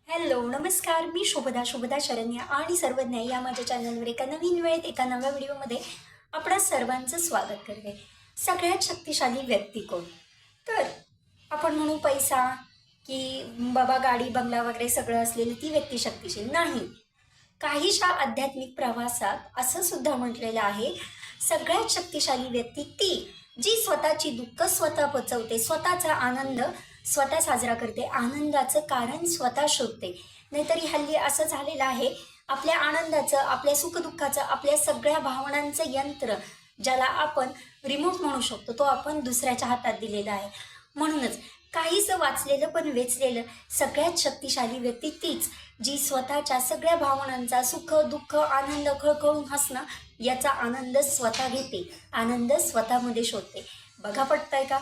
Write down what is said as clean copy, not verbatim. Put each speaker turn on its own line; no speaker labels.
Hello नमस्कार, मी शुभदा शरण्या आणि सर्वज्ञ या माझ्या चॅनलवर एका नवीन वेळेत एका नव्या व्हिडिओमध्ये आपणा सर्वांचं स्वागत करते. सगळ्यात शक्तिशाली व्यक्ती कोण? तर आपण म्हणू पैसा की बाबा गाडी बंगला वगैरे सगळं असलेली ती व्यक्ती शक्तिशाली नाही. काहीशा आध्यात्मिक प्रवासात असं सुद्धा म्हटलेलं आहे, सगळ्यात शक्तिशाली व्यक्ती ती जी स्वतःची दुःख स्वतः पचवते, स्वतःचा आनंद स्वतः साजरा करते, आनंदाचं कारण स्वतः शोधते. नाहीतरी हल्ली असं झालेलं आहे, आपल्या आनंदाचं, आपल्या सुखदुःखाचं, आपल्या सगळ्या भावनांचं यंत्र ज्याला आपण रिमोट म्हणू शकतो, तो आपण दुसऱ्याच्या हातात दिलेला आहे. म्हणूनच काहीसं वाचलेलं पण वेचलेलं सगळ्यात शक्तिशाली व्यक्ती तीच जी स्वतःच्या सगळ्या भावनांचा, सुख दुःख आनंद खळखळून हसणं याचा आनंद स्वतः घेते, आनंद स्वतःमध्ये शोधते. बघा पटतंय का?